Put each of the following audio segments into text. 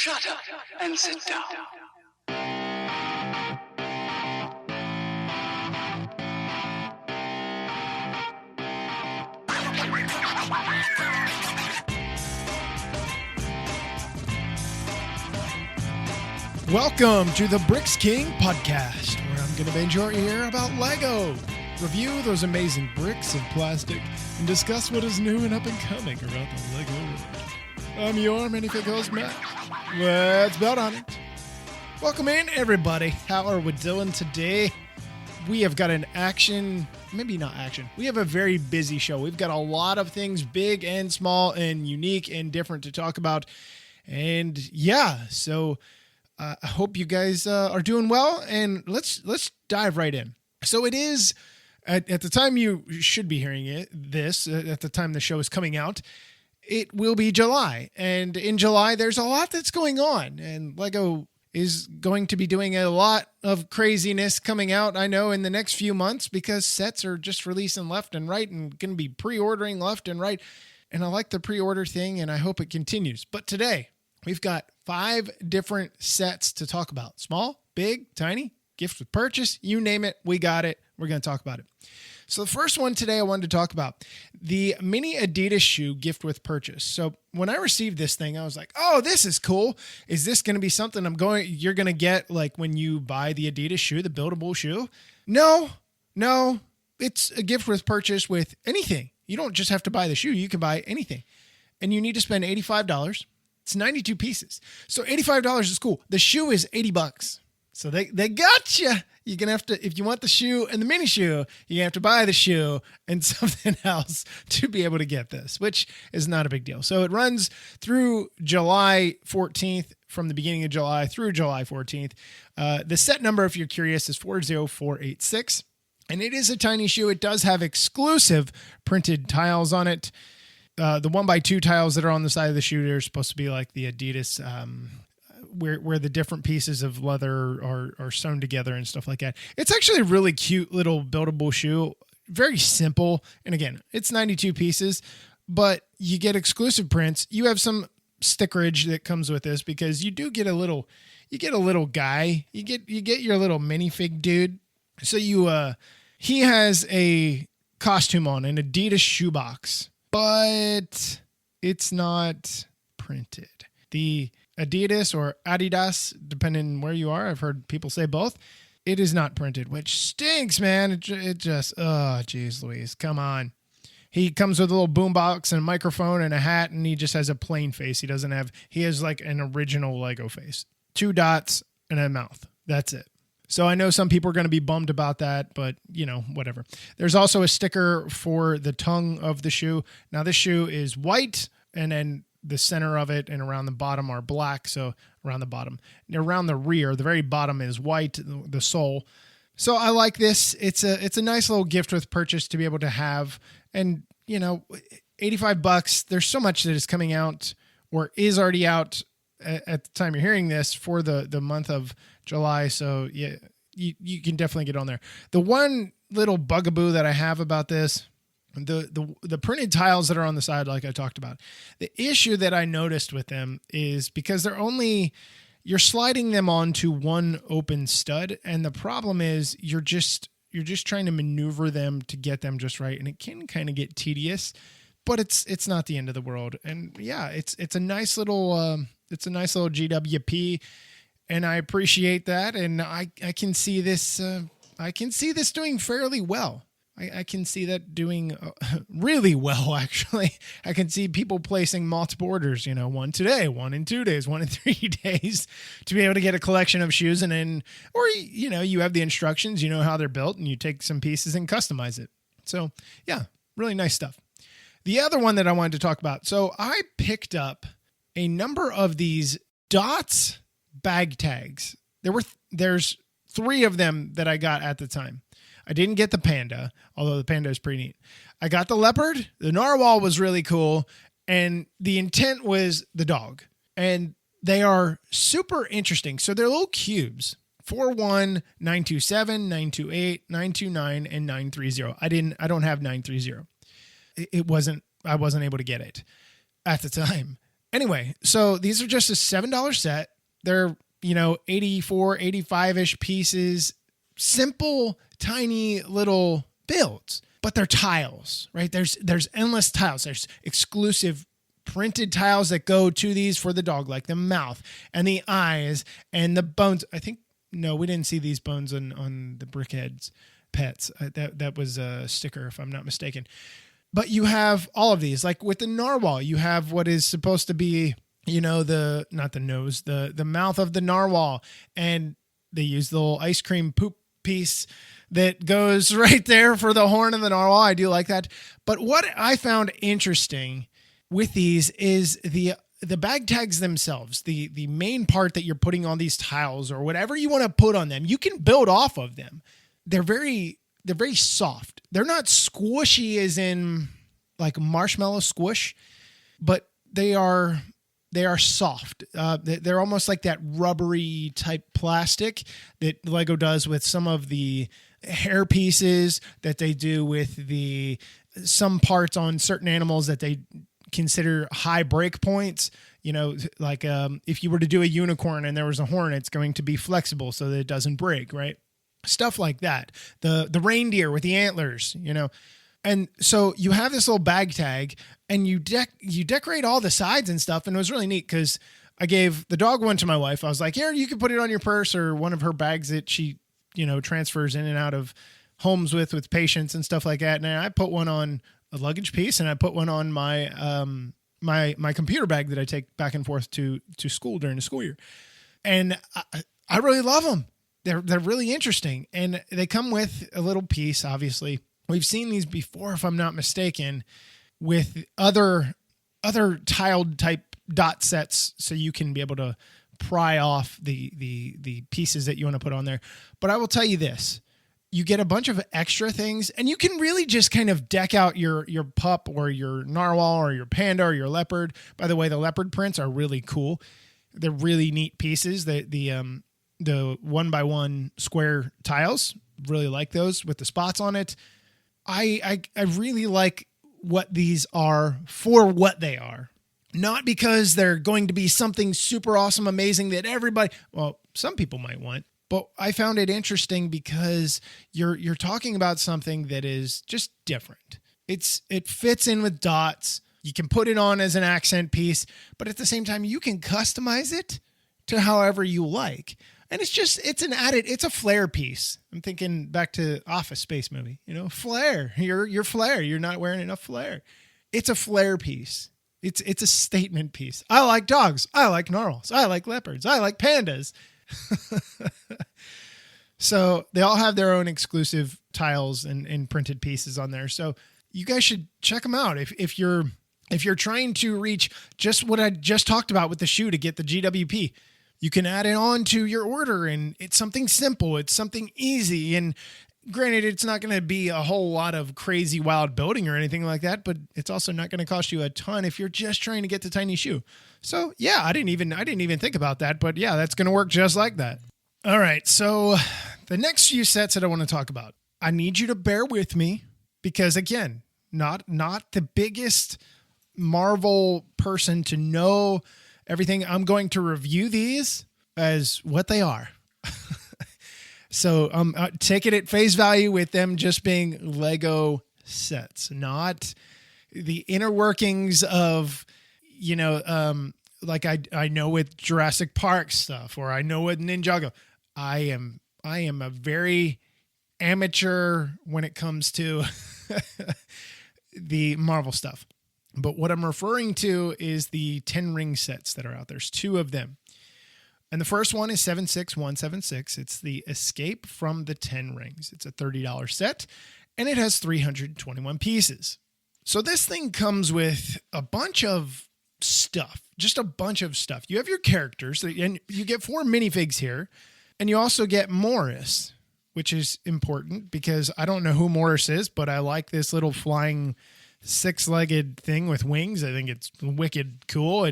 Shut up and sit down. Welcome to the Bricks King podcast, where I'm going to bend your ear about Lego, review those amazing bricks of plastic, and discuss what is new and up and coming around the Lego world. I'm your Minifigure host, Matt. Let's bet on it. Welcome in, everybody. How are we doing today? We have got we have a very busy show. We've got a lot of things big and small and unique and different to talk about. And yeah, so I hope you guys are doing well, and let's dive right in. So it is, at the time you should be hearing at the time the show is coming out, it will be July. And in July, there's a lot that's going on, and Lego is going to be doing a lot of craziness coming out, I know, in the next few months, because sets are just releasing left and right and going to be pre-ordering left and right. And I like the pre-order thing, and I hope it continues. But today, we've got 5 different sets to talk about. Small, big, tiny, gift with purchase, you name it, we got it. We're going to talk about it. So the first one today I wanted to talk about, the mini Adidas shoe gift with purchase. So when I received this thing, I was like, oh, this is cool. Is this going to be something you're going to get like when you buy the Adidas shoe, the buildable shoe? No, it's a gift with purchase with anything. You don't just have to buy the shoe. You can buy anything. And you need to spend $85. It's 92 pieces. So $85 is cool. The shoe is $80. So they got you. You're going to have to, if you want the shoe and the mini shoe, you have to buy the shoe and something else to be able to get this, which is not a big deal. So it runs through July 14th, from the beginning of July through July 14th. The set number, if you're curious, is 40486. And it is a tiny shoe. It does have exclusive printed tiles on it. The 1x2 tiles that are on the side of the shoe are supposed to be like the Adidas, where the different pieces of leather are sewn together and stuff like that. It's actually a really cute little buildable shoe. Very simple. And again, it's 92 pieces, but you get exclusive prints. You have some stickerage that comes with this, because you do get a little guy. You get your little minifig dude. So he has a costume on, an Adidas shoebox, but it's not printed. The Adidas or Adidas, depending where you are, I've heard people say both, it is not printed, which stinks, man. It just, oh, geez Louise, come on. He comes with a little boombox and a microphone and a hat, and he just has a plain face. He has like an original Lego face. 2 dots and a mouth. That's it. So I know some people are going to be bummed about that, but whatever. There's also a sticker for the tongue of the shoe. Now this shoe is white, and then the center of it and around the bottom are black. So around the bottom, around the rear, the very bottom is white, the sole. So I like this. It's a nice little gift with purchase to be able to have. And $85. There's so much that is coming out or is already out at the time you're hearing this for the month of July. So yeah, you can definitely get on there. The one little bugaboo that I have about this, the printed tiles that are on the side, like I talked about, the issue that I noticed with them is because you're sliding them onto one open stud. And the problem is you're just trying to maneuver them to get them just right. And it can kind of get tedious, but it's not the end of the world. And yeah, it's a nice little GWP, and I appreciate that. And I can see this, doing fairly well. I can see that doing really well, actually. I can see people placing multiple orders, 1 today, 1 in 2 days, 1 in 3 days, to be able to get a collection of shoes. And then, or, you have the instructions, you know how they're built, and you take some pieces and customize it. So yeah, really nice stuff. The other one that I wanted to talk about. So I picked up a number of these Dots bag tags. There's 3 of them that I got at the time. I didn't get the panda, although the panda is pretty neat. I got the leopard. The narwhal was really cool. And the intent was the dog. And they are super interesting. So they're little cubes. 41, 927, 928, 929, and 930. I don't have 930. I wasn't able to get it at the time. Anyway, so these are just a $7 set. They're, 84, 85-ish pieces, simple, tiny little builds, but they're tiles, right? There's endless tiles. There's exclusive printed tiles that go to these for the dog, like the mouth and the eyes and the bones. I think, no, we didn't see these bones on the Brickheads pets. That was a sticker, if I'm not mistaken. But you have all of these, like with the narwhal, you have what is supposed to be, not the nose, the mouth of the narwhal. And they use the little ice cream poop piece that goes right there for the horn of the narwhal. I do like that. But what I found interesting with these is the bag tags themselves, the main part that you're putting on these tiles or whatever you want to put on them. You can build off of them. They're very soft. They're not squishy as in like marshmallow squish, but they are soft. They're almost like that rubbery type plastic that Lego does with some of the hair pieces that they do with some parts on certain animals that they consider high break points. Like if you were to do a unicorn and there was a horn, it's going to be flexible so that it doesn't break, right? Stuff like that. The reindeer with the antlers, And so you have this little bag tag and you decorate all the sides and stuff. And it was really neat because I gave the dog one to my wife. I was like, here, you can put it on your purse or one of her bags that she, transfers in and out of homes with patients and stuff like that. And I put one on a luggage piece and I put one on my, my computer bag that I take back and forth to school during the school year. And I really love them. They're really interesting. And they come with a little piece, obviously. We've seen these before, if I'm not mistaken, with other tiled type dot sets, so you can be able to pry off the pieces that you want to put on there. But I will tell you this. You get a bunch of extra things, and you can really just kind of deck out your pup or your narwhal or your panda or your leopard. By the way, the leopard prints are really cool. They're really neat pieces. The 1x1 square tiles, really like those with the spots on it. I really like what these are for what they are. Not because they're going to be something super awesome, amazing that some people might want. But I found it interesting because you're talking about something that is just different. It fits in with dots. You can put it on as an accent piece, but at the same time, you can customize it to however you like. And it's a flair piece. I'm thinking back to Office Space movie, flair, your flair. You're not wearing enough flair. It's a flair piece. It's a statement piece. I like dogs. I like narwhals. I like leopards. I like pandas. So they all have their own exclusive tiles and printed pieces on there. So you guys should check them out. If you're trying to reach just what I just talked about with the shoe to get the GWP, you can add it on to your order, and it's something simple. It's something easy. And granted, it's not going to be a whole lot of crazy wild building or anything like that, but it's also not going to cost you a ton if you're just trying to get the tiny shoe. So yeah, I didn't even think about that, but yeah, that's going to work just like that. All right. So the next few sets that I want to talk about, I need you to bear with me because again, not the biggest Marvel person to know everything. I'm going to review these as what they are. So take it at face value with them just being Lego sets, not the inner workings of, like I know with Jurassic Park stuff, or I know with Ninjago. I am a very amateur when it comes to the Marvel stuff. But what I'm referring to is the 10 ring sets that are out. There's 2 of them. And the first one is 76176. It's the Escape from the 10 Rings. It's a $30 set, and it has 321 pieces. So this thing comes with a bunch of stuff, just a bunch of stuff. You have your characters, and you get 4 minifigs here, and you also get Morris, which is important because I don't know who Morris is, but I like this little flying 6-legged thing with wings. I think it's wicked cool.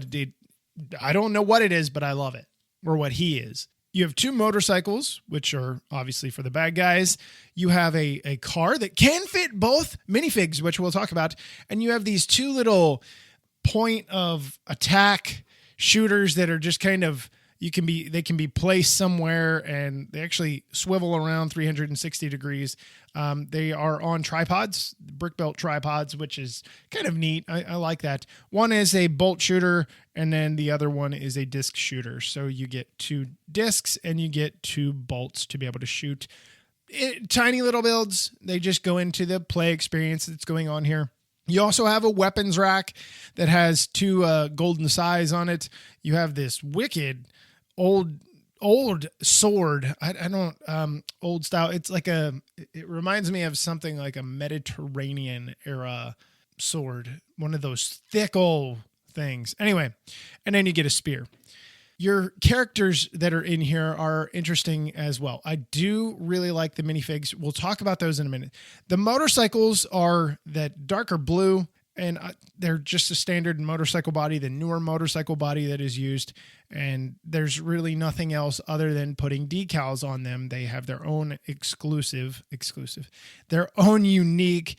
I don't know what it is, but I love it. Or what he is. You have 2 motorcycles, which are obviously for the bad guys. You have a car that can fit both minifigs, which we'll talk about. And you have these 2 little point of attack shooters that are just kind of, they can be placed somewhere, and they actually swivel around 360 degrees. They are on tripods, brick built tripods, which is kind of neat. I like that. One is a bolt shooter, and then the other one is a disc shooter. So you get 2 discs and you get 2 bolts to be able to shoot. Tiny little builds. They just go into the play experience that's going on here. You also have a weapons rack that has 2 golden sighs on it. You have this wicked old sword. I don't, old style. It's like it reminds me of something like a Mediterranean era sword. One of those thick old things. Anyway, and then you get a spear. Your characters that are in here are interesting as well. I do really like the minifigs. We'll talk about those in a minute. The motorcycles are that darker blue, and they're just a standard motorcycle body, the newer motorcycle body that is used. And there's really nothing else other than putting decals on them. They have their own exclusive, their own unique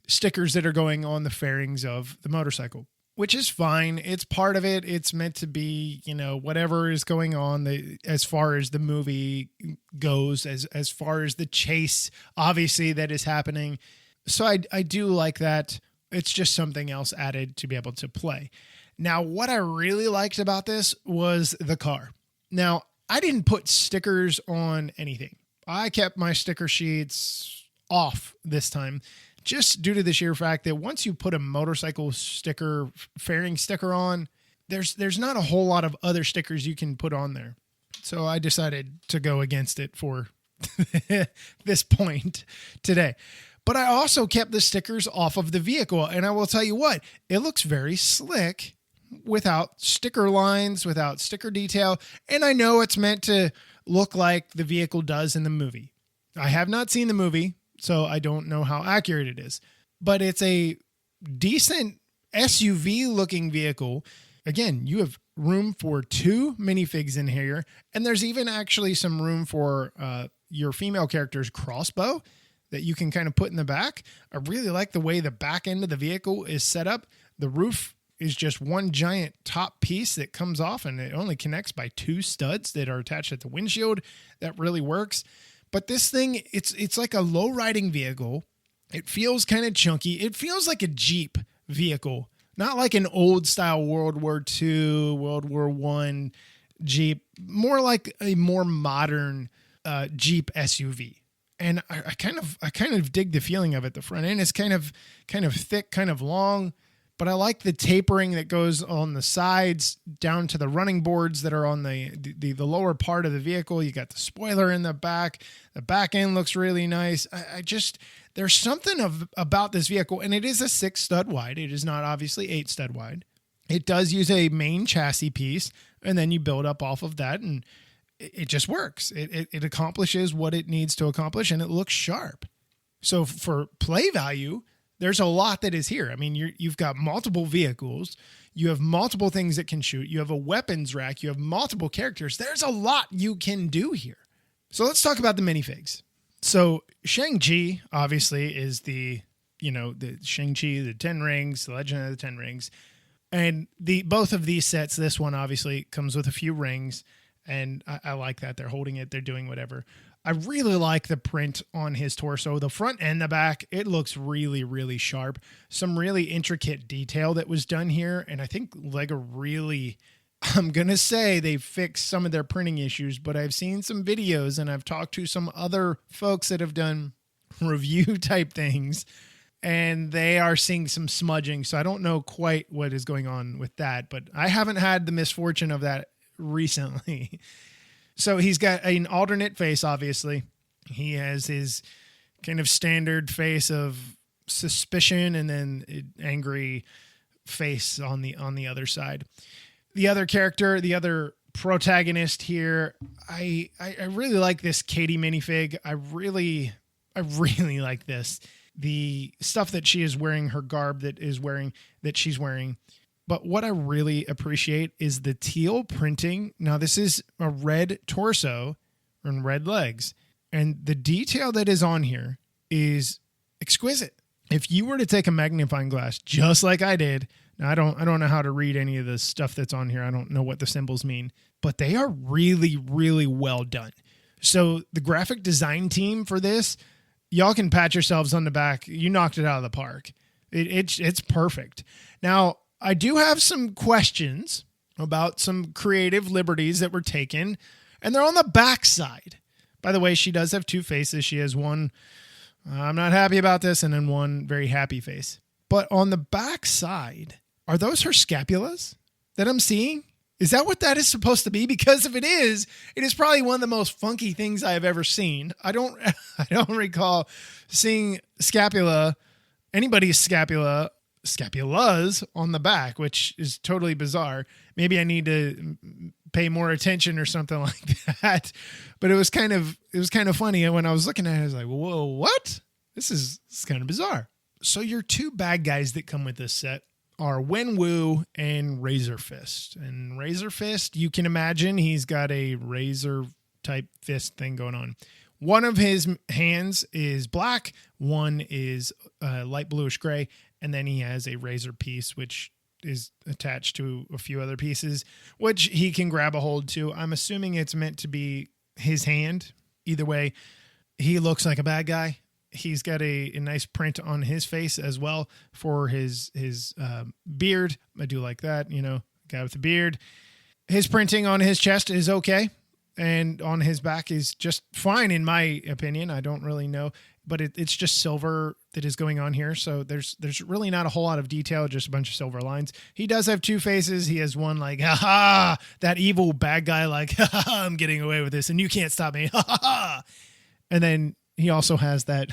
stickers that are going on the fairings of the motorcycle, which is fine. It's part of it. It's meant to be, whatever is going on as far as the movie goes, as far as the chase, obviously, that is happening. So I do like that. It's just something else added to be able to play. Now, what I really liked about this was the car. Now, I didn't put stickers on anything. I kept my sticker sheets off this time, just due to the sheer fact that once you put a motorcycle sticker, fairing sticker on, there's not a whole lot of other stickers you can put on there. So I decided to go against it for this point today. But I also kept the stickers off of the vehicle. And I will tell you what, it looks very slick without sticker lines, without sticker detail. And I know it's meant to look like the vehicle does in the movie. I have not seen the movie, so I don't know how accurate it is. But it's a decent SUV looking vehicle. Again, you have room for 2 minifigs in here. And there's even actually some room for your female character's crossbow that you can kind of put in the back. I really like the way the back end of the vehicle is set up. The roof is just one giant top piece that comes off, and it only connects by 2 studs that are attached at the windshield. That really works. But this thing, it's like a low riding vehicle. It feels kind of chunky. It feels like a Jeep vehicle, not like an old style World War II, World War I Jeep, more like a more modern Jeep SUV. And I kind of dig the feeling of it. The front end is kind of thick, kind of long, but I like the tapering that goes on the sides down to the running boards that are on the lower part of the vehicle. You got the spoiler in the back. The back end looks really nice. There's something about this vehicle, and it is a 6 stud wide. It is not obviously 8 stud wide. It does use a main chassis piece, and then you build up off of that, and it just works. It accomplishes what it needs to accomplish, and it looks sharp. So for play value, there's a lot that is here. I mean, you've got multiple vehicles. You have multiple things that can shoot. You have a weapons rack. You have multiple characters. There's a lot you can do here. So let's talk about the minifigs. So Shang-Chi obviously is the Shang-Chi, the 10 Rings, the Legend of the 10 Rings. And both of these sets, this one obviously comes with a few rings. And I like that. They're holding it. They're doing whatever. I really like the print on his torso. The front and the back, it looks really, really sharp. Some really intricate detail that was done here. And I think LEGO really, I'm going to say they fixed some of their printing issues, but I've seen some videos and I've talked to some other folks that have done review type things, and they are seeing some smudging. So I don't know quite what is going on with that, but I haven't had the misfortune of that recently. So he's got an alternate face, obviously. He has his kind of standard face of suspicion and then angry face on the other side. The other character, the other protagonist here, I really like this Katie minifig. I really like this. The stuff that she is wearing, her garb that she's wearing. But what I really appreciate is the teal printing. Now, this is a red torso and red legs. And the detail that is on here is exquisite. If you were to take a magnifying glass, just like I did, Now, I don't know how to read any of the stuff that's on here. I don't know what the symbols mean, but they are really, really well done. So the graphic design team for this, y'all can pat yourselves on the back. You knocked it out of the park. It's perfect. Now, I do have some questions about some creative liberties that were taken, and they're on the back side. By the way, she does have two faces. She has one, I'm not happy about this, and then one very happy face. But on the back side, are those her scapulas that I'm seeing? Is that what that is supposed to be? Because if it is probably one of the most funky things I have ever seen. I don't recall seeing anybody's scapulas on the back, which is totally bizarre. Maybe I need to pay more attention or something like that. But it was kind of funny. And when I was looking at it, I was like, whoa, what? This is kind of bizarre. So your two bad guys that come with this set are Wenwu and Razor Fist. And Razor Fist, you can imagine he's got a razor type fist thing going on. One of his hands is black, one is light bluish gray, and then he has a razor piece which is attached to a few other pieces, which he can grab a hold to. I'm assuming it's meant to be his hand. Either way, he looks like a bad guy. He's got a nice print on his face as well for his beard. I do like that, guy with the beard. His printing on his chest is okay. And on his back is just fine, in my opinion. I don't really know, but it's just silver that is going on here. So there's really not a whole lot of detail, just a bunch of silver lines. He does have two faces. He has one like, ha ha, that evil bad guy like, ha ha, I'm getting away with this and you can't stop me. Ha ha ha. And then he also has that,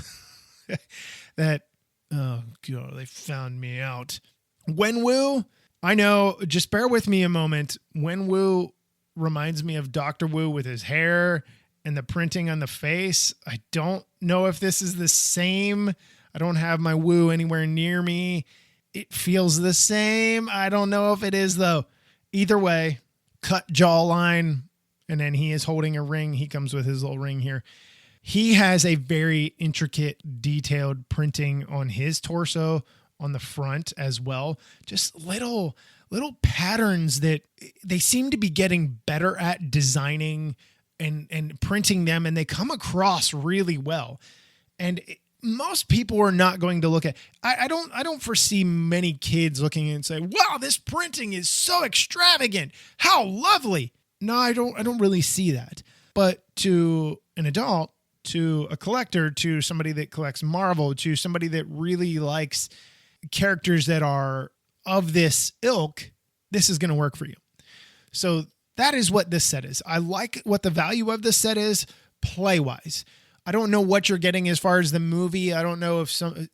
oh God, they found me out. Wenwu, I know, just bear with me a moment. Wenwu reminds me of Dr. Wu with his hair and the printing on the face. I don't know if this is the same. I don't have my Wu anywhere near me. It feels the same. I don't know if it is though. Either way, cut jawline, and then he is holding a ring. He comes with his little ring here. He has a very intricate, detailed printing on his torso on the front as well. Just little patterns that they seem to be getting better at designing and printing them, and they come across really well. And most people are not going to look at, I don't foresee many kids looking and say, wow, this printing is so extravagant. How lovely. No, I don't really see that. But to an adult, to a collector, to somebody that collects Marvel, to somebody that really likes characters that are of this ilk, this is going to work for you. So that is what this set is. I like what the value of this set is play-wise. I don't know what you're getting as far as the movie. I don't know if some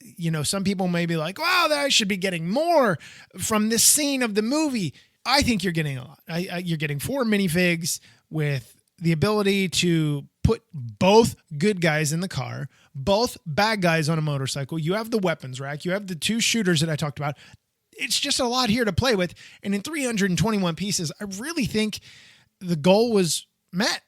people may be like, wow, I should be getting more from this scene of the movie. I think you're getting a lot. You're getting 4 minifigs with the ability to put both good guys in the car, both bad guys on a motorcycle. You have the weapons rack. You have the 2 shooters that I talked about. It's just a lot here to play with. And in 321 pieces, I really think the goal was met.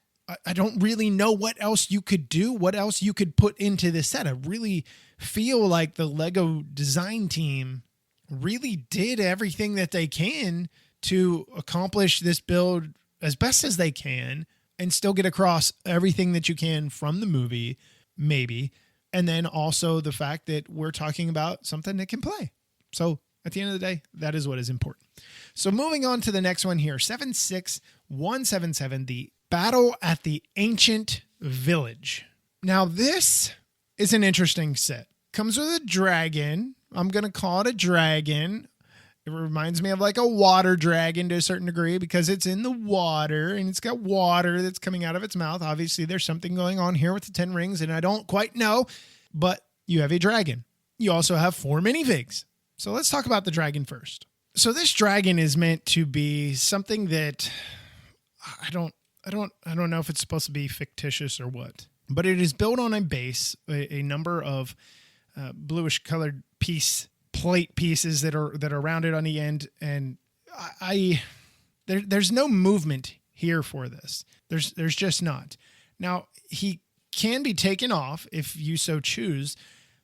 I don't really know what else you could do, what else you could put into this set. I really feel like the Lego design team really did everything that they can to accomplish this build as best as they can and still get across everything that you can from the movie, maybe. And then also the fact that we're talking about something that can play. So at the end of the day, that is what is important. So moving on to the next one here, 76177, the Battle at the Ancient Village. Now this is an interesting set. Comes with a dragon. I'm going to call it a dragon. It reminds me of like a water dragon to a certain degree because it's in the water and it's got water that's coming out of its mouth. Obviously, there's something going on here with the 10 rings and I don't quite know, but you have a dragon. You also have 4 minifigs. So let's talk about the dragon first. So this dragon is meant to be something that I don't know if it's supposed to be fictitious or what, but it is built on a base, a number of bluish colored plate pieces that are rounded on the end. And there's no movement here for this. There's just not. Now he can be taken off if you so choose,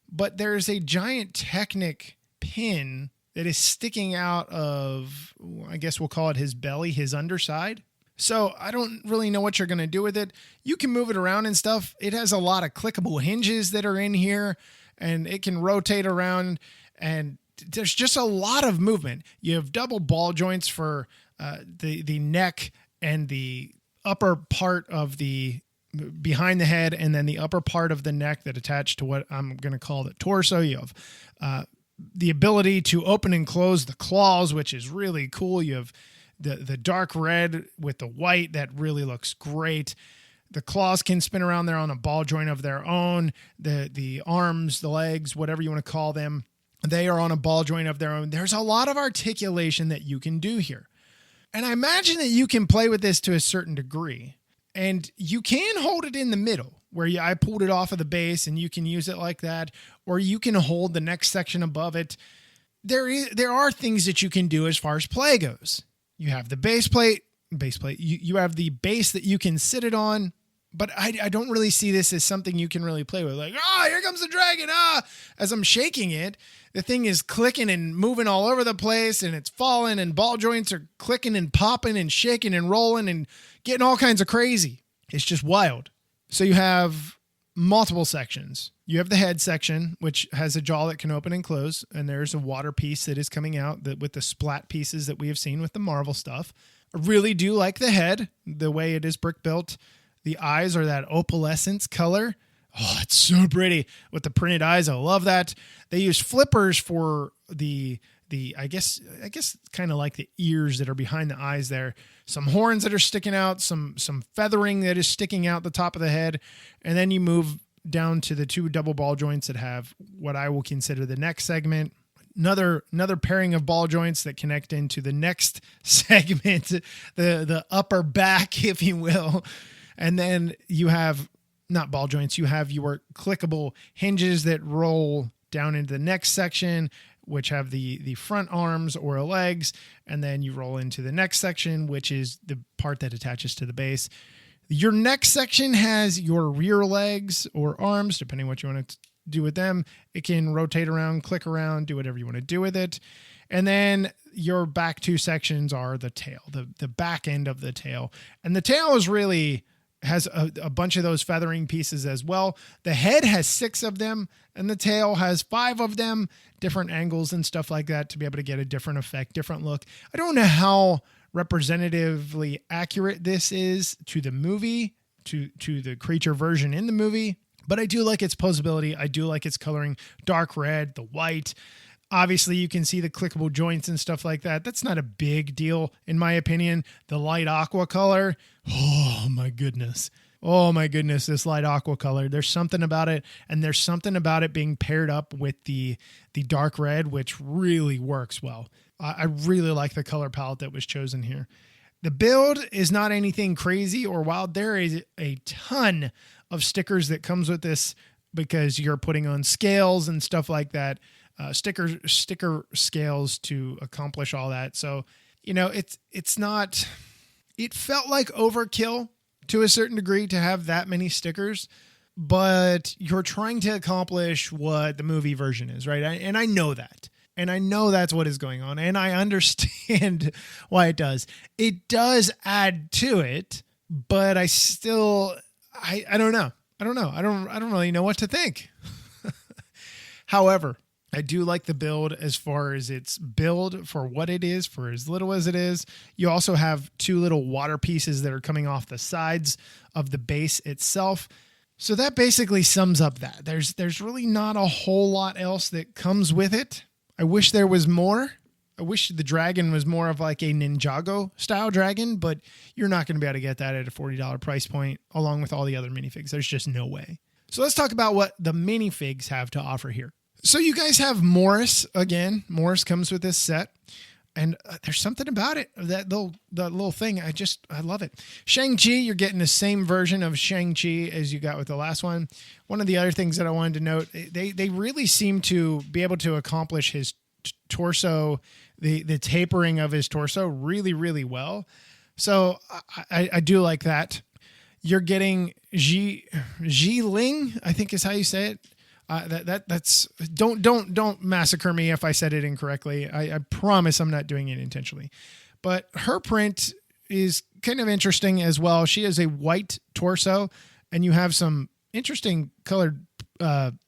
but there's a giant Technic pin that is sticking out of, I guess we'll call it his belly, his underside. So I don't really know what you're going to do with it. You can move it around and stuff. It has a lot of clickable hinges that are in here, and it can rotate around, and there's just a lot of movement. You have double ball joints for the neck and the upper part of the behind the head, and then the upper part of the neck that attach to what I'm going to call the torso. You have the ability to open and close the claws, which is really cool. You have the dark red with the white that really looks great. The claws can spin around there on a ball joint of their own. The arms, the legs, whatever you want to call them, they are on a ball joint of their own. There's a lot of articulation that you can do here. And I imagine that you can play with this to a certain degree. And you can hold it in the middle where I pulled it off of the base, and you can use it like that, or you can hold the next section above it. There are things that you can do as far as play goes. You have the base plate. You have the base that you can sit it on, but I don't really see this as something you can really play with. Like, here comes the dragon. As I'm shaking it, the thing is clicking and moving all over the place, and it's falling, and ball joints are clicking and popping and shaking and rolling and getting all kinds of crazy. It's just wild. So you have multiple sections. You have the head section, which has a jaw that can open and close, and there's a water piece that is coming out with the splat pieces that we have seen with the Marvel stuff. I really do like the head, the way it is brick built. The eyes are that opalescence color. Oh, it's so pretty with the printed eyes. I love that. They use flippers for the I guess kind of like the ears that are behind the eyes there. Some horns that are sticking out, some feathering that is sticking out the top of the head, and then you move down to the two double ball joints that have what I will consider the neck segment. Another pairing of ball joints that connect into the next segment, the upper back, if you will. And then you have not ball joints, you have your clickable hinges that roll down into the next section, which have the front arms or legs, and then you roll into the next section, which is the part that attaches to the base. Your next section has your rear legs or arms, depending what you want to do with them. It can rotate around, click around, do whatever you want to do with it. And then your back two sections are the tail, the back end of the tail. And the tail is really has a bunch of those feathering pieces as well. The head has 6 of them, and the tail has 5 of them, different angles and stuff like that to be able to get a different effect, different look. I don't know how representatively accurate this is to the movie, to the creature version in the movie, but I do like its posability. I do like its coloring, dark red, the white. Obviously, you can see the clickable joints and stuff like that. That's not a big deal, in my opinion. The light aqua color, oh my goodness. Oh my goodness, this light aqua color. There's something about it, and there's something about it being paired up with the dark red, which really works well. I really like the color palette that was chosen here. The build is not anything crazy or wild. There is a ton of stickers that comes with this because you're putting on scales and stuff like that. Sticker scales to accomplish all that. So, it's not, it felt like overkill to a certain degree to have that many stickers, but you're trying to accomplish what the movie version is, right? And I know that. And I know that's what is going on. And I understand why it does. It does add to it, but I still, I don't know. I don't really know what to think. However, I do like the build as far as its build for what it is, for as little as it is. You also have 2 little water pieces that are coming off the sides of the base itself. So that basically sums up that. There's really not a whole lot else that comes with it. I wish there was more. I wish the dragon was more of like a Ninjago style dragon, but you're not going to be able to get that at a $40 price point along with all the other minifigs. There's just no way. So let's talk about what the minifigs have to offer here. So you guys have Morris again. Morris comes with this set, and there's something about it, that little thing. I love it. Shang-Chi, you're getting the same version of Shang-Chi as you got with the last one. One of the other things that I wanted to note, they really seem to be able to accomplish his torso, the tapering of his torso really, really well. So I do like that. You're getting Ji Ling, I think is how you say it. That's don't massacre me if I said it incorrectly. I promise I'm not doing it intentionally. But her print is kind of interesting as well. She has a white torso, and you have some interesting colored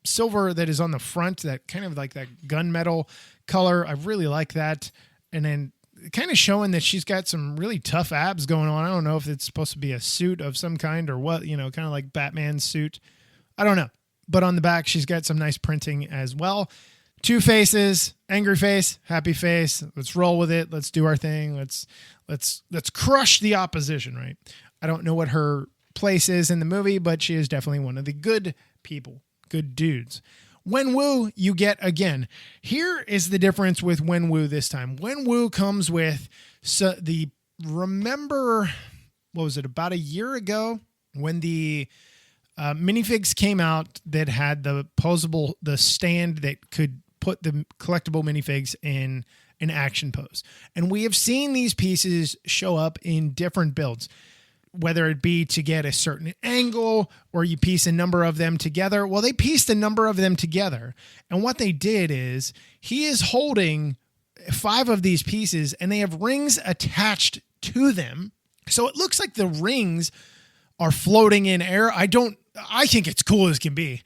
silver that is on the front, that kind of like that gunmetal color. I really like that. And then kind of showing that she's got some really tough abs going on. I don't know if it's supposed to be a suit of some kind or what, kind of like Batman's suit. I don't know. But on the back, she's got some nice printing as well. 2 faces, angry face, happy face. Let's roll with it. Let's do our thing. Let's crush the opposition, right? I don't know what her place is in the movie, but she is definitely one of the good people, good dudes. Wenwu, you get again. Here is the difference with Wenwu this time. Wenwu comes with remember, what was it, about a year ago when the minifigs came out that had the stand that could put the collectible minifigs in an action pose. And we have seen these pieces show up in different builds, whether it be to get a certain angle or you piece a number of them together. Well, they pieced a number of them together. And what they did is he is holding 5 of these pieces and they have rings attached to them. So it looks like the rings are floating in air. I think it's cool as can be.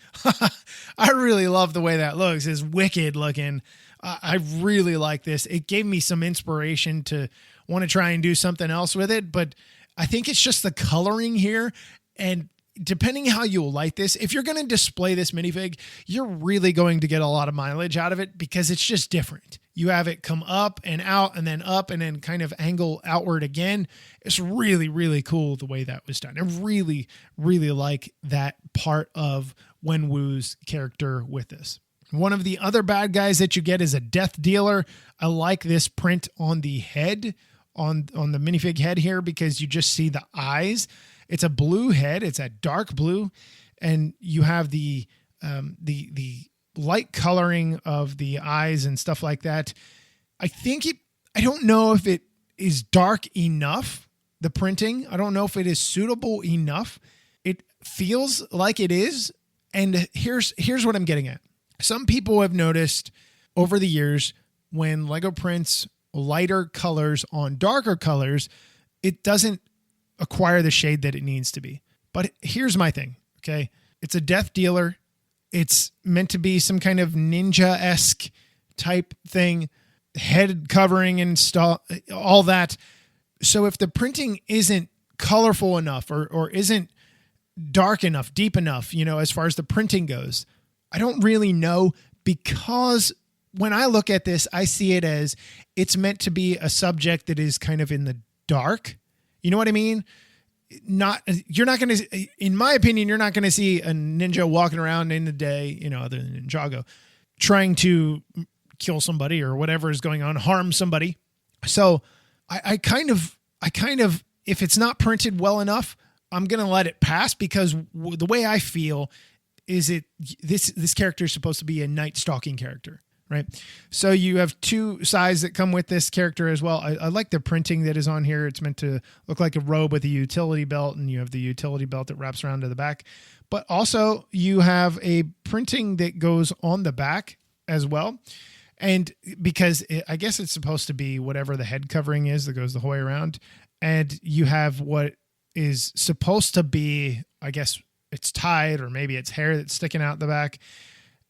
I really love the way that looks. It's wicked looking. I really like this. It gave me some inspiration to want to try and do something else with it, but I think it's just the coloring here. And depending how you light this, if you're going to display this minifig, you're really going to get a lot of mileage out of it because it's just different. You have it come up and out and then up and then kind of angle outward again. It's really, really cool the way that was done. I really, really like that part of Wenwu's character with this. One of the other bad guys that you get is a death dealer. I like this print on the head, on the minifig head here, because you just see the eyes. It's a blue head. It's a dark blue. And you have the light coloring of the eyes and stuff like that. I don't know if it is dark enough, the printing. I don't know if it is suitable enough. It feels like it is. And here's what I'm getting at. Some people have noticed over the years when Lego prints lighter colors on darker colors, it doesn't acquire the shade that it needs to be. But here's my thing, okay? It's a death dealer. It's meant to be some kind of ninja-esque type thing, head covering and all that. So if the printing isn't colorful enough or isn't dark enough, deep enough, as far as the printing goes, I don't really know, because when I look at this, I see it as it's meant to be a subject that is kind of in the dark. You know what I mean? You're not going to, in my opinion, you're not going to see a ninja walking around in the day, other than Ninjago, trying to kill somebody or whatever is going on, harm somebody. So I kind of, if it's not printed well enough, I'm going to let it pass, because the way I feel is this character is supposed to be a night stalking character, right? So you have 2 sides that come with this character as well. I like the printing that is on here. It's meant to look like a robe with a utility belt, and you have the utility belt that wraps around to the back. But also you have a printing that goes on the back as well. And because I guess it's supposed to be whatever the head covering is that goes the whole way around. And you have what is supposed to be, I guess it's tied, or maybe it's hair that's sticking out the back.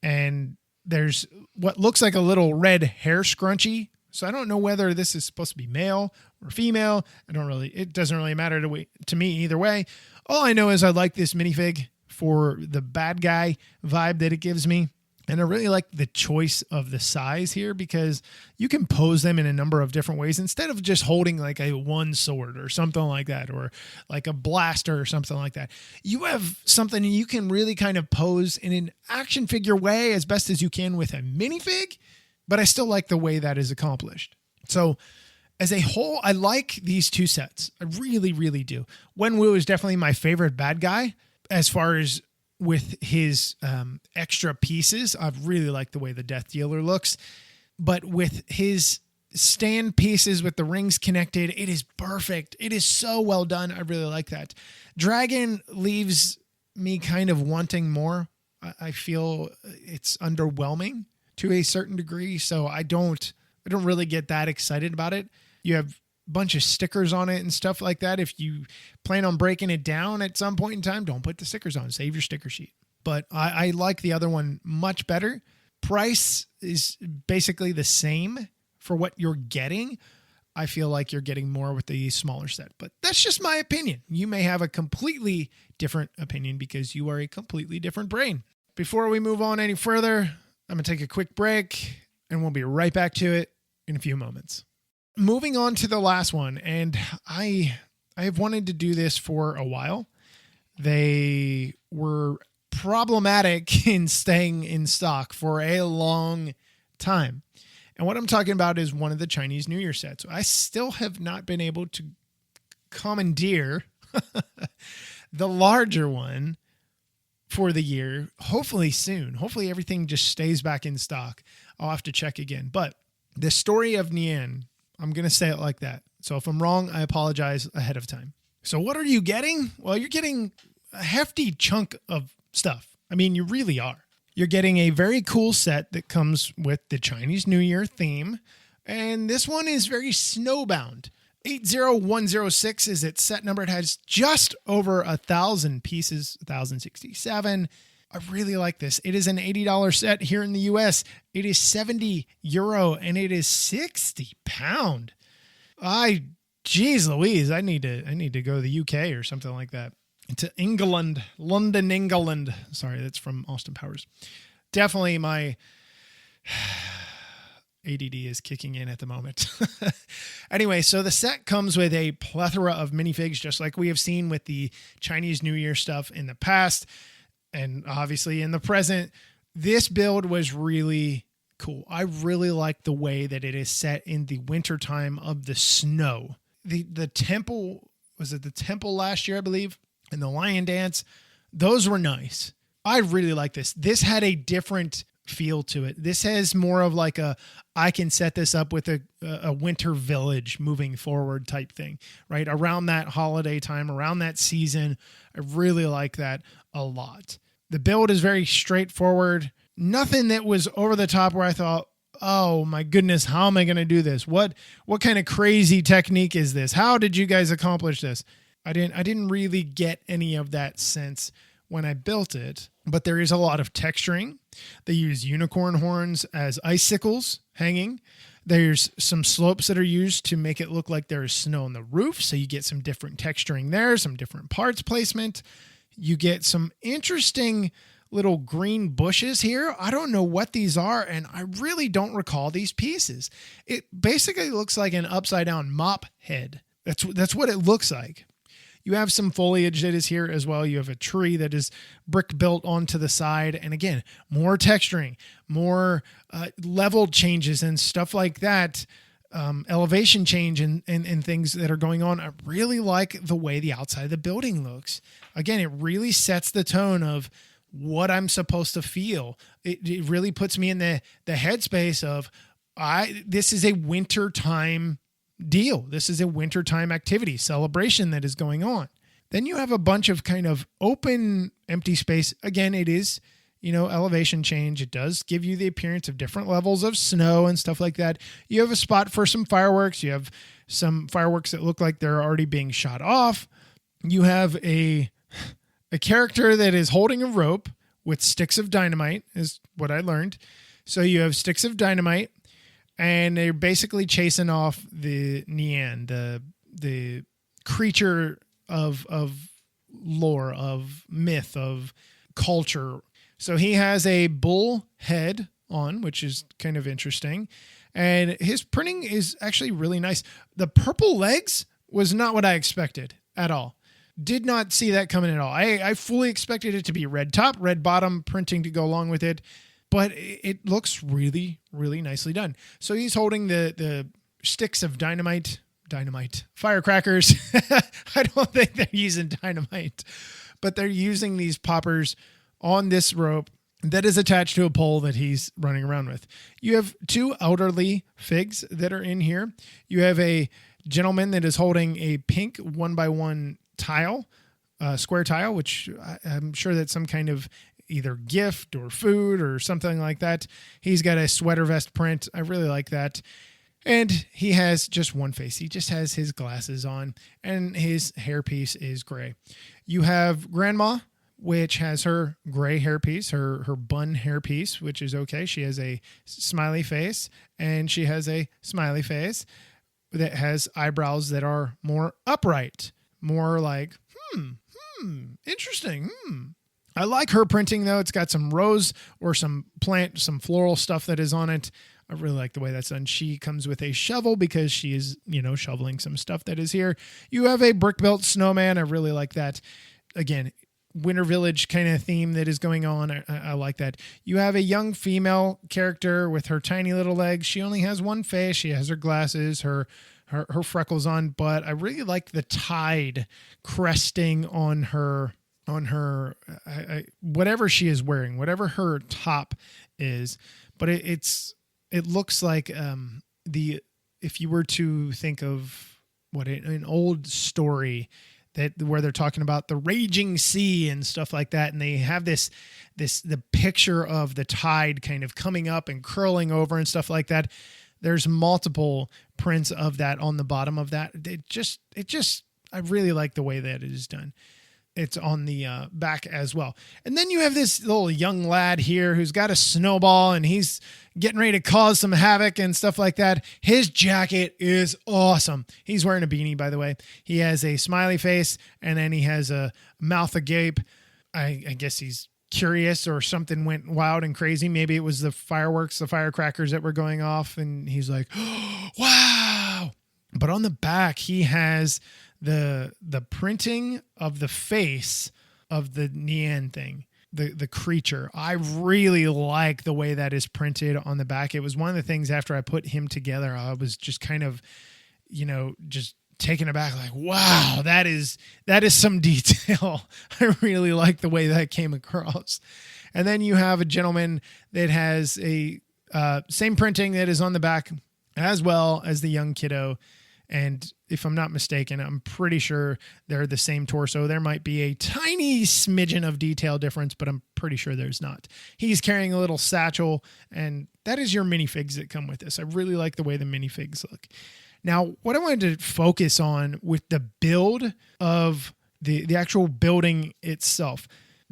And there's what looks like a little red hair scrunchie. So I don't know whether this is supposed to be male or female. It doesn't really matter to me either way. All I know is I like this minifig for the bad guy vibe that it gives me. And I really like the choice of the size here, because you can pose them in a number of different ways instead of just holding like a one sword or something like that, or like a blaster or something like that. You have something you can really kind of pose in an action figure way as best as you can with a minifig, but I still like the way that is accomplished. So as a whole, I like these 2 sets. I really, really do. Wenwu is definitely my favorite bad guy as far as with his extra pieces. I really like the way the Death Dealer looks, but with his stand pieces with the rings connected, it is perfect. It is so well done. I really like that. Dragon leaves me kind of wanting more. I feel it's underwhelming to a certain degree. So I don't really get that excited about it. You have a bunch of stickers on it and stuff like that. If you plan on breaking it down at some point in time, don't put the stickers on, save your sticker sheet. But I like the other one much better. Price is basically the same for what you're getting. I feel like you're getting more with the smaller set, but that's just my opinion. You may have a completely different opinion because you are a completely different brain. Before we move on any further, I'm going to take a quick break and we'll be right back to it in a few moments. Moving on to the last one, and I have wanted to do this for a while. They were problematic in staying in stock for a long time. And what I'm talking about is one of the Chinese New Year sets. I still have not been able to commandeer the larger one for the year. Hopefully soon. Hopefully everything just stays back in stock. I'll have to check again. But the story of Nian, I'm going to say it like that. So if I'm wrong, I apologize ahead of time. So what are you getting? Well, you're getting a hefty chunk of stuff. I mean, you really are. You're getting a very cool set that comes with the Chinese New Year theme. And this one is very snowbound. 80106 is its set number. It has just over 1,000 pieces, 1,067. I really like this. It is an $80 set here in the US. It is €70 and it is 60 pound. Geez Louise, I need to go to the UK or something like that. To England, London, England. Sorry, that's from Austin Powers. Definitely my ADD is kicking in at the moment. Anyway, so the set comes with a plethora of minifigs, just like we have seen with the Chinese New Year stuff in the past, and obviously in the present. This build was really cool. I really like the way that it is set in the wintertime of the snow. The temple, was it the temple last year, I believe? And the lion dance, those were nice. I really like this. This had a different feel to it. This has more of like I can set this up with a winter village moving forward type thing, right? Around that holiday time, around that season. I really like that a lot. The build is very straightforward. Nothing that was over the top where I thought, oh my goodness, how am I going to do this? What kind of crazy technique is this? How did you guys accomplish this? I didn't really get any of that sense when I built it, but there is a lot of texturing. They use unicorn horns as icicles hanging. There's some slopes that are used to make it look like there is snow on the roof. So you get some different texturing there, some different parts placement. You get some interesting little green bushes here. I don't know what these are, and I really don't recall these pieces. It basically looks like an upside down mop head. That's what it looks like. You have some foliage that is here as well. You have a tree that is brick built onto the side. And again, more texturing, more level changes and stuff like that. Elevation change and things that are going on. I really like the way the outside of the building looks. Again, it really sets the tone of what I'm supposed to feel. It really puts me in the headspace of this is a winter time deal. This is a wintertime activity, celebration that is going on. Then you have a bunch of kind of open, empty space. Again, it is, elevation change. It does give you the appearance of different levels of snow and stuff like that. You have a spot for some fireworks. You have some fireworks that look like they're already being shot off. You have a character that is holding a rope with sticks of dynamite, is what I learned. So you have sticks of dynamite, and they're basically chasing off the Nian, the creature of lore, of myth, of culture. So he has a bull head on, which is kind of interesting. And his printing is actually really nice. The purple legs was not what I expected at all. Did not see that coming at all. I fully expected it to be red top, red bottom, printing to go along with it. But it looks really, really nicely done. So he's holding the sticks of dynamite, firecrackers. I don't think they're using dynamite, but they're using these poppers on this rope that is attached to a pole that he's running around with. You have two elderly figs that are in here. You have a gentleman that is holding a pink 1x1 tile, square tile, which I'm sure that's some kind of either gift or food or something like that. He's got a sweater vest print. I really like that. And he has just one face. He just has his glasses on, and his hairpiece is gray. You have Grandma, which has her gray hairpiece, her bun hairpiece, which is okay. She has a smiley face, and she has a smiley face that has eyebrows that are more upright, more like, interesting. I like her printing, though. It's got some rose or some plant, some floral stuff that is on it. I really like the way that's done. She comes with a shovel because she is, shoveling some stuff that is here. You have a brick-built snowman. I really like that. Again, Winter Village kind of theme that is going on. I like that. You have a young female character with her tiny little legs. She only has one face. She has her glasses, her freckles on, but I really like the tide cresting on her whatever she is wearing, whatever her top is. But it looks like if you were to think of an old story where they're talking about the raging sea and stuff like that, and they have the picture of the tide kind of coming up and curling over and stuff like that. There's multiple prints of that on the bottom of that. I really like the way that it is done. It's on the back as well. And then you have this little young lad here who's got a snowball, and he's getting ready to cause some havoc and stuff like that. His jacket is awesome. He's wearing a beanie, by the way. He has a smiley face, and then he has a mouth agape. I guess he's curious, or something went wild and crazy. Maybe it was the fireworks, the firecrackers that were going off, and he's like, oh, wow. But on the back, he has the printing of the face of the Nian thing, the creature. I really like the way that is printed on the back. It was one of the things after I put him together, I was just kind of, just taken aback, like, wow, that is some detail. I really like the way that came across. And then you have a gentleman that has a same printing that is on the back, as well as the young kiddo. And if I'm not mistaken, I'm pretty sure they're the same torso. There might be a tiny smidgen of detail difference, but I'm pretty sure there's not. He's carrying a little satchel, and that is your minifigs that come with this. I really like the way the minifigs look. Now, what I wanted to focus on with the build of the actual building itself,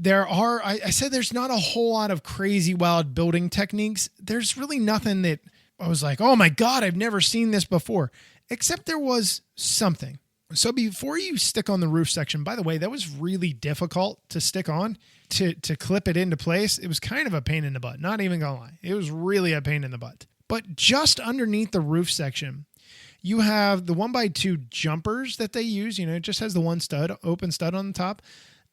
I said there's not a whole lot of crazy wild building techniques. There's really nothing that I was like, oh my God, I've never seen this before. Except there was something. So before you stick on the roof section, by the way, that was really difficult to stick on, to clip it into place. It was kind of a pain in the butt, not even gonna lie. It was really a pain in the butt. But just underneath the roof section, you have the 1x2 jumpers that they use. It just has the one open stud on the top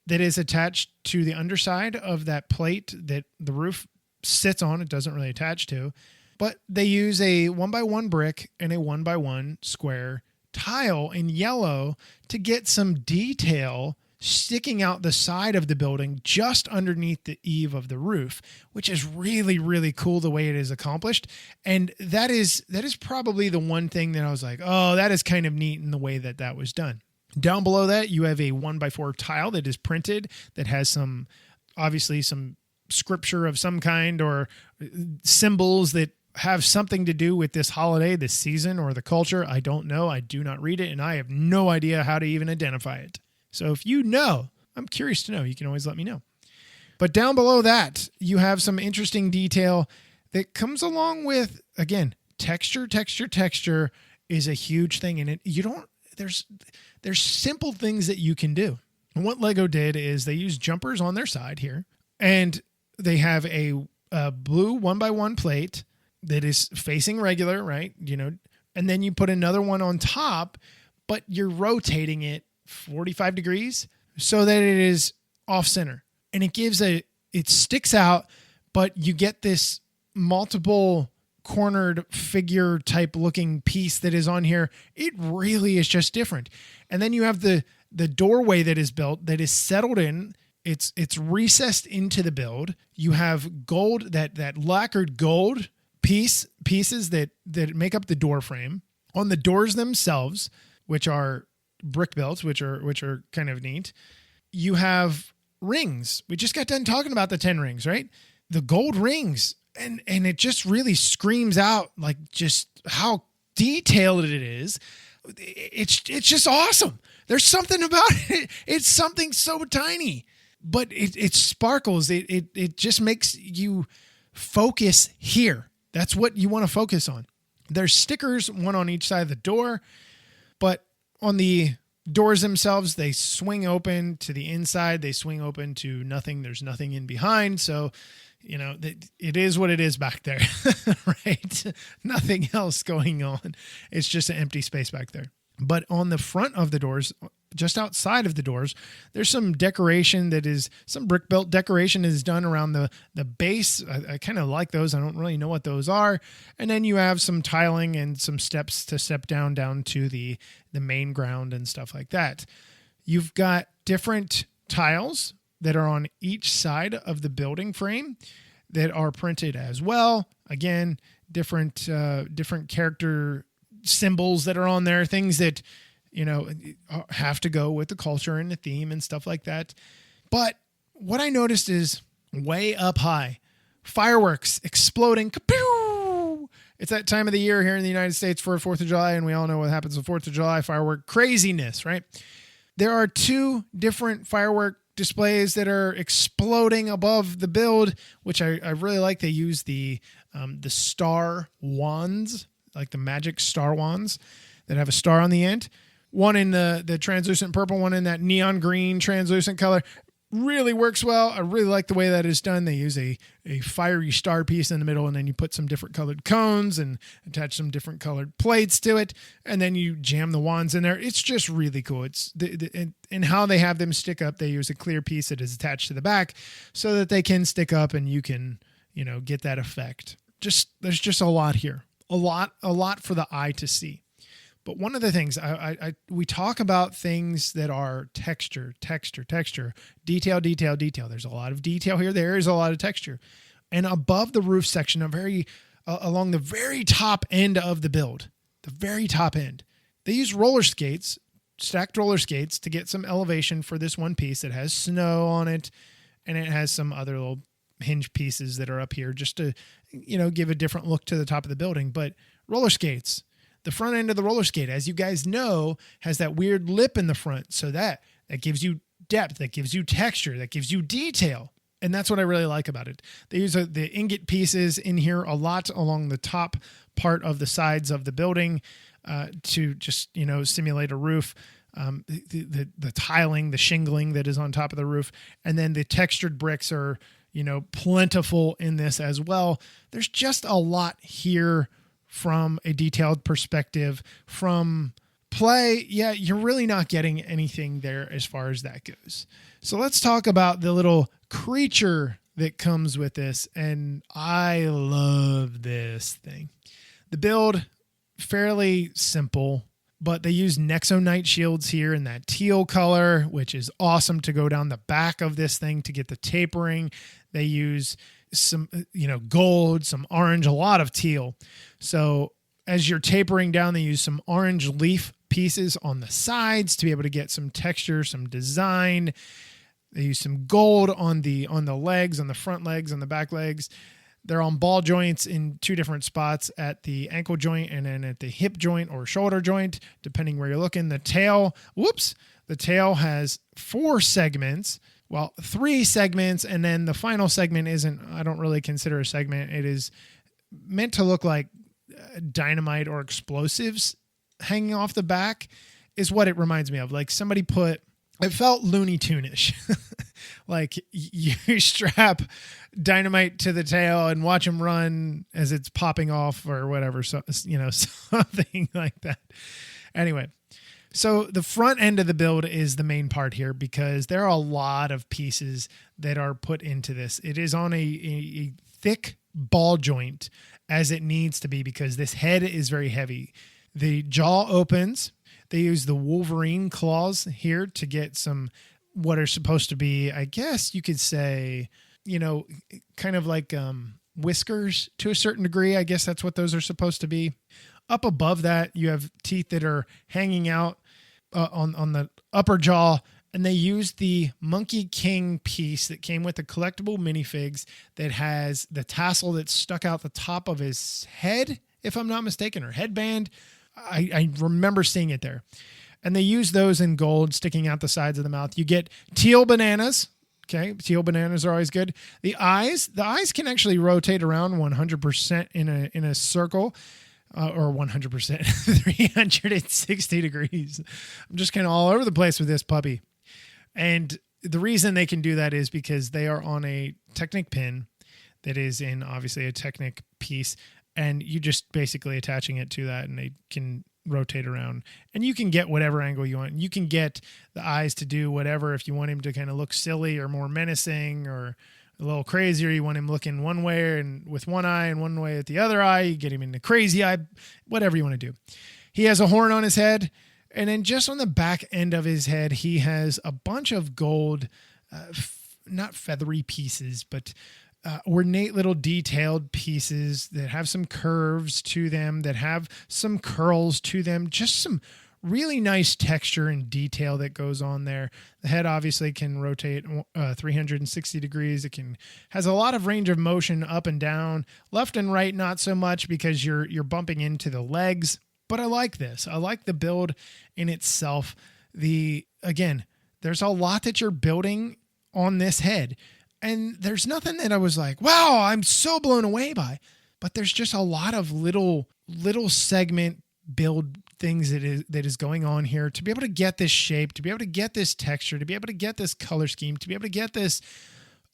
that is attached to the underside of that plate that the roof sits on. It doesn't really attach to. But they use a 1x1 brick and a 1x1 square tile in yellow to get some detail sticking out the side of the building just underneath the eave of the roof, which is really, really cool the way it is accomplished. And that is probably the one thing that I was like, oh, that is kind of neat in the way that was done. Down below that, you have a 1x4 tile that is printed that has obviously some scripture of some kind or symbols that have something to do with this holiday, this season, or the culture. I don't know. I do not read it, and I have no idea how to even identify it. So if you know, I'm curious to know. You can always let me know. But down below that, you have some interesting detail that comes along with, again, texture is a huge thing. And there's simple things that you can do. And what Lego did is they used jumpers on their side here, and they have a blue 1x1 plate that is facing regular, right? And then you put another one on top, but you're rotating it 45 degrees so that it is off center. And it sticks out, but you get this multiple cornered figure type looking piece that is on here. It really is just different. And then you have the doorway that is built that is settled in. It's recessed into the build. You have gold, that lacquered gold pieces that make up the door frame. On the doors themselves, which are brick built, which are kind of neat, you have rings. We just got done talking about the 10 rings, right? The gold rings. And it just really screams out like just how detailed it is. It's just awesome. There's something about it. It's something so tiny, but it sparkles. It just makes you focus here. That's what you want to focus on. There's stickers, one on each side of the door, but on the doors themselves, they swing open to the inside. They swing open to nothing. There's nothing in behind. So, it is what it is back there, right? Nothing else going on. It's just an empty space back there. But on the front of the doors, just outside of the doors, there's some decoration some brick built decoration is done around the base. I kind of like those. I don't really know what those are. And then you have some tiling and some steps to step down to the main ground and stuff like that. You've got different tiles that are on each side of the building frame that are printed as well. Again, different character symbols that are on there, things that, have to go with the culture and the theme and stuff like that. But what I noticed is way up high, fireworks exploding. Ka-pew! It's that time of the year here in the United States for 4th of July, and we all know what happens on 4th of July, firework craziness, right? There are 2 different firework displays that are exploding above the build, which I really like. They use the star wands, like the magic star wands that have a star on the end. One in the translucent purple, one in that neon green translucent color. Really works well. I really like the way that is done. They use a fiery star piece in the middle, and then you put some different colored cones and attach some different colored plates to it, and then you jam the wands in there. It's just really cool. It's and how they have them stick up. They use a clear piece that is attached to the back so that they can stick up and you can, get that effect. There's just a lot here. A lot for the eye to see. But one of the things we talk about things that are texture, detail. There's a lot of detail here. There is a lot of texture. And above the roof section, along the very top end of the build, the very top end, they use roller skates, stacked roller skates to get some elevation for this one piece that has snow on it. And it has some other little hinge pieces that are up here just to, give a different look to the top of the building. But roller skates. The front end of the roller skate, as you guys know, has that weird lip in the front. So that gives you depth, that gives you texture, that gives you detail. And that's what I really like about it. They use the ingot pieces in here a lot along the top part of the sides of the building to just, simulate a roof. The tiling, the shingling that is on top of the roof. And then the textured bricks are, plentiful in this as well. There's just a lot here from a detailed perspective. From play, you're really not getting anything there as far as that goes. So let's talk about the little creature that comes with this. And I love this thing. The build, fairly simple, but they use Nexonite shields here in that teal color, which is awesome to go down the back of this thing to get the tapering. They use some, gold, some orange, a lot of teal. So as you're tapering down, they use some orange leaf pieces on the sides to be able to get some texture, some design. They use some gold on the legs, on the front legs, on the back legs. They're on ball joints in 2 different spots, at the ankle joint and then at the hip joint or shoulder joint, depending where you're looking. The tail has 4 segments. Well, 3 segments, and then the final segment I don't really consider a segment. It is meant to look like dynamite or explosives hanging off the back is what it reminds me of. Like it felt Looney Tune-ish. Like you strap dynamite to the tail and watch them run as it's popping off or whatever. So, something like that. Anyway. So the front end of the build is the main part here because there are a lot of pieces that are put into this. It is on a thick ball joint as it needs to be because this head is very heavy. The jaw opens. They use the Wolverine claws here to get some what are supposed to be, I guess you could say, kind of like whiskers to a certain degree. I guess that's what those are supposed to be. Up above that, you have teeth that are hanging out on the upper jaw And they used the Monkey King piece that came with the collectible minifigs that has the tassel that stuck out the top of his head, if I'm not mistaken, or headband. I remember seeing it there. And they use those in gold sticking out the sides of the mouth. You get teal bananas. Okay, teal bananas are always good. The eyes can actually rotate around 100% in a circle. Or 100%, 360 degrees. I'm just kind of all over the place with this puppy. And the reason they can do that is because they are on a Technic pin that is in obviously a Technic piece, and you just basically attaching it to that, and they can rotate around, and you can get whatever angle you want. You can get the eyes to do whatever. If you want him to kind of look silly or more menacing or a little crazier, you want him looking one way and with one eye and one way with the other eye, you get him in the crazy eye, whatever you want to do. He has a horn on his head, and then just on the back end of his head, he has a bunch of gold, not feathery pieces, but ornate little detailed pieces that have some curves to them, that have some curls to them, just some really nice texture and detail that goes on there. The head obviously can rotate 360 degrees. It has a lot of range of motion up and down, left and right, not so much because you're bumping into the legs. But I like this. I like the build in itself. Again, there's a lot that you're building on this head. And there's nothing that I was like, wow, I'm so blown away by. But there's just a lot of little segment build things that is going on here to be able to get this shape, to be able to get this texture, to be able to get this color scheme, to be able to get this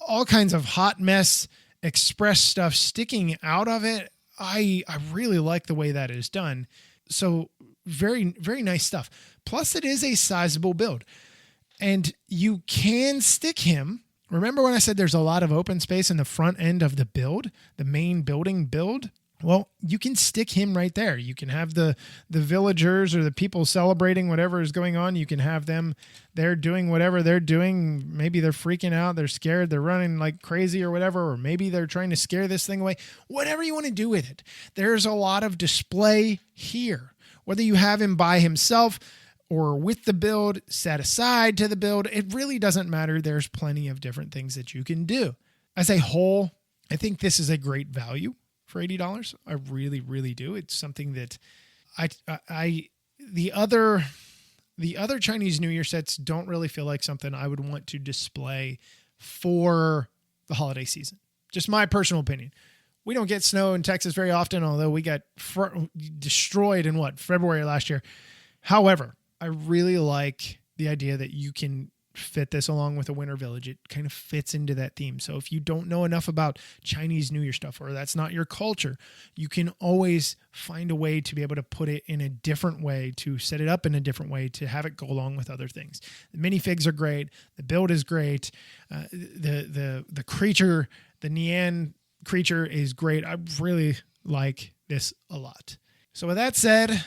all kinds of hot mess express stuff sticking out of it. I really like the way that is done. So very, very nice stuff. Plus it is a sizable build, and you can stick him. Remember when I said there's a lot of open space in the front end of the build, the main building build? Well, you can stick him right there. You can have the villagers or the people celebrating whatever is going on. You can have them there doing whatever they're doing. Maybe they're freaking out. They're scared. They're running like crazy or whatever. Or maybe they're trying to scare this thing away. Whatever you want to do with it. There's a lot of display here. Whether you have him by himself or with the build, set aside to the build, it really doesn't matter. There's plenty of different things that you can do. As a whole, I think this is a great value for $80. I really, really do. It's something that the other Chinese New Year sets don't really feel like something I would want to display for the holiday season. Just my personal opinion. We don't get snow in Texas very often, although we got destroyed in February last year. However, I really like the idea that you can fit this along with a winter village. It kind of fits into that theme. So if you don't know enough about Chinese New Year stuff, or that's not your culture, you can always find a way to be able to put it in a different way, to set it up in a different way, to have it go along with other things. The minifigs are great. The build is great. The creature, the Nian creature is great. I really like this a lot. So with that said,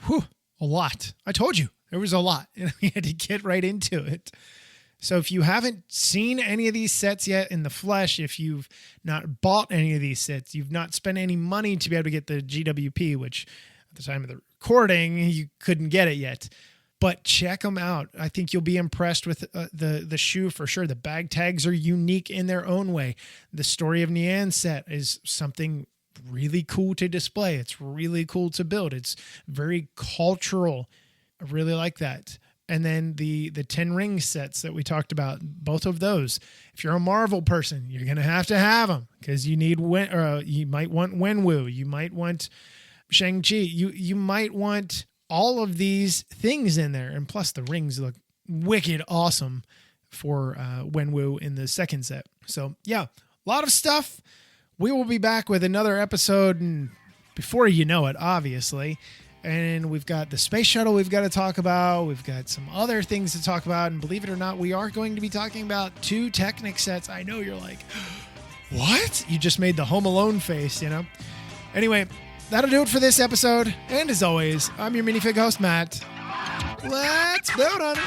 a lot. I told you. There was a lot, and we had to get right into it. So if you haven't seen any of these sets yet in the flesh, if you've not bought any of these sets, you've not spent any money to be able to get the GWP, which at the time of the recording, you couldn't get it yet. But check them out. I think you'll be impressed with the shoe for sure. The bag tags are unique in their own way. The Story of Nian set is something really cool to display. It's really cool to build. It's very cultural. I really like that. And then the 10 ring sets that we talked about, both of those. If you're a Marvel person, you're going to have them because you need you might want Wenwu, you might want Shang-Chi, you might want all of these things in there. And plus the rings look wicked awesome for Wenwu in the second set. So yeah, a lot of stuff. We will be back with another episode and before you know it, obviously. And we've got the space shuttle we've got to talk about. We've got some other things to talk about. And believe it or not, we are going to be talking about 2 Technic sets. I know you're like, what? You just made the Home Alone face, you know? Anyway, that'll do it for this episode. And as always, I'm your minifig host, Matt. Let's build on it.